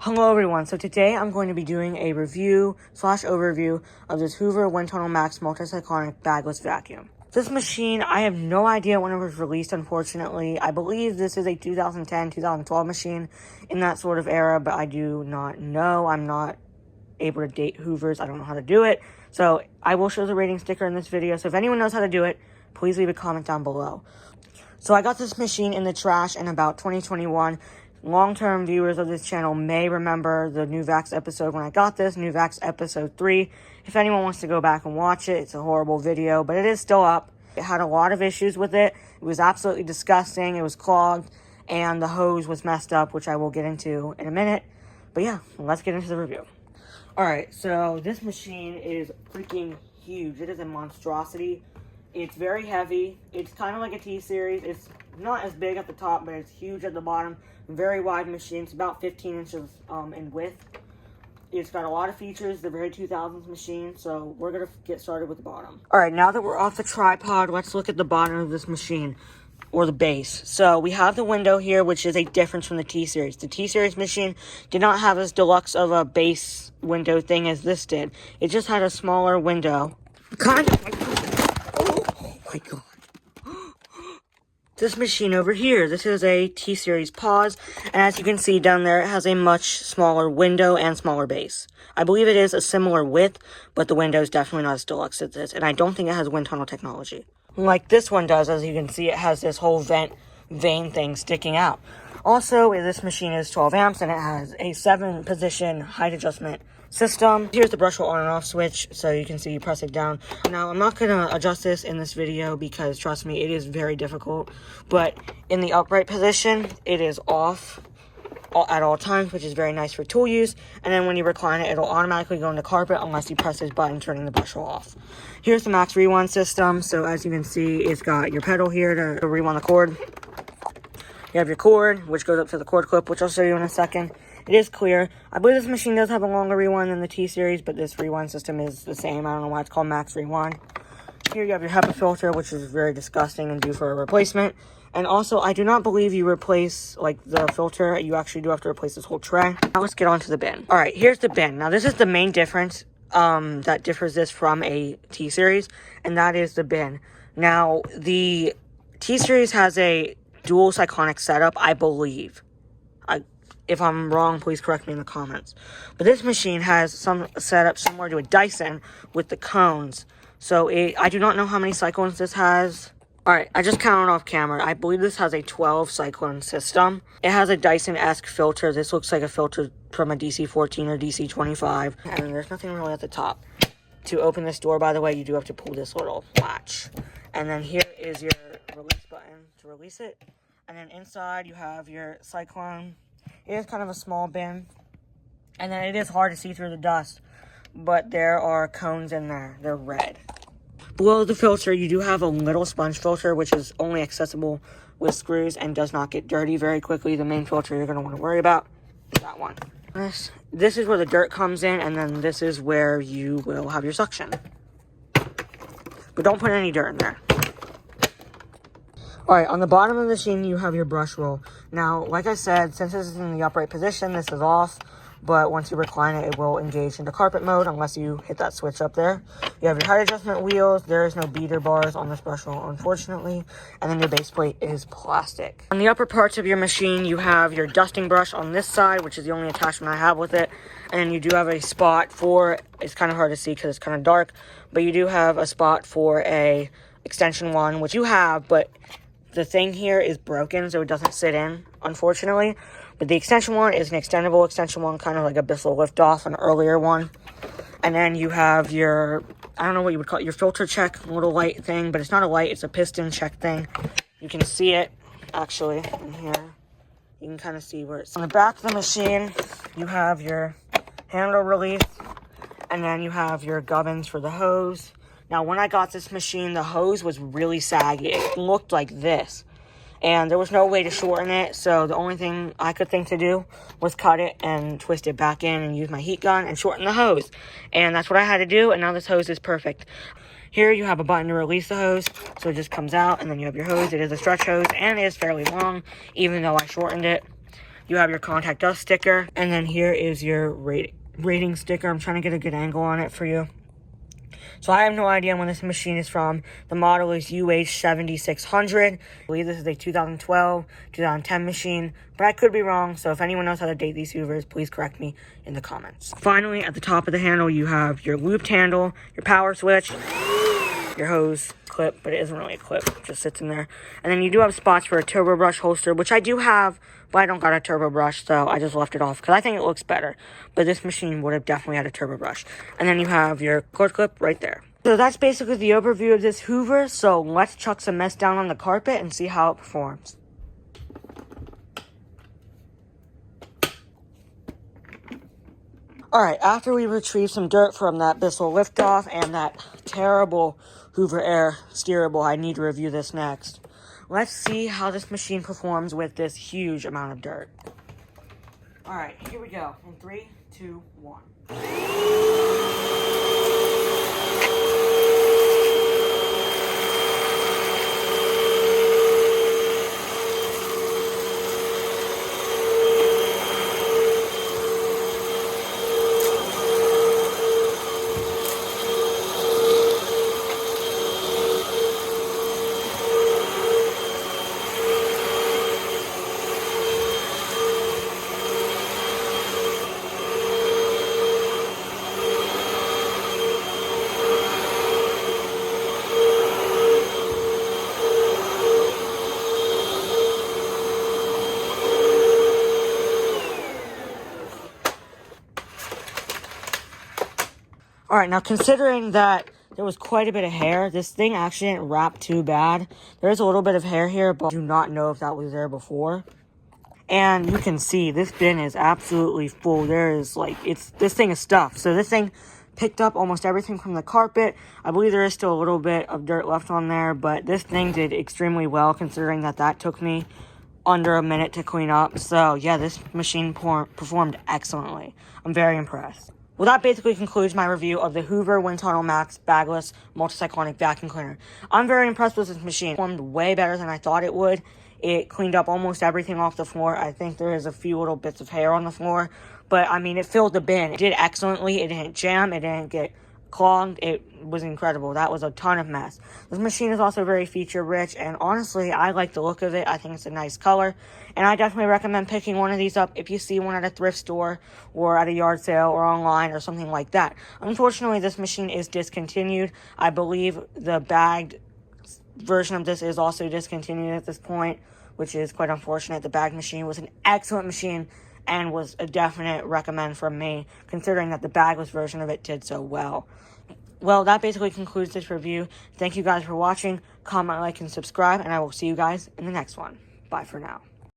Hello everyone, so today I'm going to be doing a review/overview of this Hoover Windtunnel Max Multi-Cyclonic Bagless Vacuum. This machine, I have no idea when it was released, unfortunately. I believe this is a 2010-2012 machine in that sort of era, but I do not know. I'm not able to date Hoovers. I don't know how to do it. So I will show the rating sticker in this video, so if anyone knows how to do it, please leave a comment down below. So I got this machine in the trash in about 2021. Long-term viewers of this channel may remember the New Vax episode when I got this, New Vax episode 3. If anyone wants to go back and watch it, it's a horrible video, but it is still up. It had a lot of issues with it. It was absolutely disgusting. It was clogged, and the hose was messed up, which I will get into in a minute. But yeah, let's get into the review. Alright, so this machine is freaking huge. It is a monstrosity. It's very heavy. It's kind of like a T-Series. It's not as big at the top, but it's huge at the bottom. Very wide machine. It's about 15 inches in width. It's got a lot of features. The very 2000s machine. So we're going to get started with the bottom. Alright, now that we're off the tripod, let's look at the bottom of this machine. Or the base. So we have the window here, which is a difference from the T-Series. The T-Series machine did not have as deluxe of a base window thing as this did. It just had a smaller window. Kind of like... Oh my god. This machine over here, this is a T-Series pause, and as you can see down there, it has a much smaller window and smaller base. I believe it is a similar width, but the window is definitely not as deluxe as this, and I don't think it has wind tunnel technology. Like this one does, as you can see, it has this whole vein thing sticking out. Also, this machine is 12 amps, and it has a 7-position height adjustment system. Here's the brush roll on and off switch, so you can see you press it down. Now, I'm not going to adjust this in this video because, trust me, it is very difficult. But in the upright position, it is off at all times, which is very nice for tool use. And then when you recline it, it'll automatically go into carpet unless you press this button turning the brush roll off. Here's the max rewind system. So as you can see, it's got your pedal here to rewind the cord. You have your cord, which goes up to the cord clip, which I'll show you in a second. It is clear. I believe this machine does have a longer rewind than the T-Series, but this rewind system is the same. I don't know why it's called max rewind. Here you have your HEPA filter, which is very disgusting and due for a replacement. And also, I do not believe you replace, like, the filter. You actually do have to replace this whole tray. Now let's get on to the bin. Alright, here's the bin. Now, this is the main difference that differs this from a T-Series, and that is the bin. Now, the T-Series has a dual Cyclonic setup, I believe. If I'm wrong, please correct me in the comments. But this machine has some setup similar to a Dyson with the cones. So I do not know how many cyclones this has. Alright, I just counted off camera. I believe this has a 12 cyclone system. It has a Dyson-esque filter. This looks like a filter from a DC-14 or DC-25. And there's nothing really at the top. To open this door, by the way, you do have to pull this little latch. And then here is your release button to release it. And then inside you have your cyclone. It is kind of a small bin. And then it is hard to see through the dust. But there are cones in there. They're red. Below the filter, you do have a little sponge filter, which is only accessible with screws and does not get dirty very quickly. The main filter you're going to want to worry about is that one. This is where the dirt comes in, and then this is where you will have your suction. But don't put any dirt in there. Alright, on the bottom of the machine, you have your brush roll. Now, like I said, since this is in the upright position, this is off. But once you recline it, it will engage into carpet mode unless you hit that switch up there. You have your height adjustment wheels. There is no beater bars on this brush roll, unfortunately. And then your base plate is plastic. On the upper parts of your machine, you have your dusting brush on this side, which is the only attachment I have with it. And then you do have a spot for, it's kind of hard to see because it's kind of dark, but you do have a spot for a extension one, which you have, but the thing here is broken, so it doesn't sit in, unfortunately. But the extension one is an extendable extension one, kind of like a Bissell lift-off, an earlier one. And then you have your, I don't know what you would call it, your filter check little light thing, but it's not a light, it's a piston check thing. You can see it, actually, in here. You can kind of see where it's... On the back of the machine, you have your handle release, and then you have your gubbins for the hose. Now, when I got this machine, the hose was really saggy. It looked like this. And there was no way to shorten it, so the only thing I could think to do was cut it and twist it back in and use my heat gun and shorten the hose. And that's what I had to do, and now this hose is perfect. Here you have a button to release the hose, so it just comes out, and then you have your hose. It is a stretch hose, and it is fairly long, even though I shortened it. You have your contact us sticker, and then here is your rating sticker. I'm trying to get a good angle on it for you. So I have no idea when this machine is from. The model is UH70600. I believe this is a 2012, 2010 machine, but I could be wrong. So if anyone knows how to date these Hoovers, please correct me in the comments. Finally, at the top of the handle, you have your looped handle, your power switch, your hose clip, but it isn't really a clip, it just sits in there. And then you do have spots for a turbo brush holster, which I do have, but I don't got a turbo brush, so I just left it off because I think it looks better. But this machine would have definitely had a turbo brush. And then you have your cord clip right there. So that's basically the overview of this Hoover. So let's chuck some mess down on the carpet and see how it performs. Alright, after we retrieve some dirt from that Bissell liftoff and that terrible Hoover Air steerable, I need to review this next. Let's see how this machine performs with this huge amount of dirt. Alright, here we go. In 3, 2, 1. Alright, now considering that there was quite a bit of hair, this thing actually didn't wrap too bad. There is a little bit of hair here, but I do not know if that was there before. And you can see this bin is absolutely full. There is this thing is stuffed. So this thing picked up almost everything from the carpet. I believe there is still a little bit of dirt left on there, but this thing did extremely well considering that took me under a minute to clean up. So yeah, this machine performed excellently. I'm very impressed. Well, that basically concludes my review of the Hoover Windtunnel Max Bagless Multi-Cyclonic Vacuum Cleaner. I'm very impressed with this machine. It performed way better than I thought it would. It cleaned up almost everything off the floor. I think there is a few little bits of hair on the floor, but I mean, it filled the bin. It did excellently. It didn't jam. It didn't get clogged. It was incredible. That was a ton of mess. This machine is also very feature rich, and honestly, I like the look of it. I think it's a nice color, and I definitely recommend picking one of these up if you see one at a thrift store or at a yard sale or online or something like that. Unfortunately, this machine is discontinued. I believe the bagged version of this is also discontinued at this point, which is quite unfortunate. The bagged machine was an excellent machine and was a definite recommend from me, considering that the bagless version of it did so well. Well, that basically concludes this review. Thank you guys for watching. Comment, like, and subscribe, and I will see you guys in the next one. Bye for now.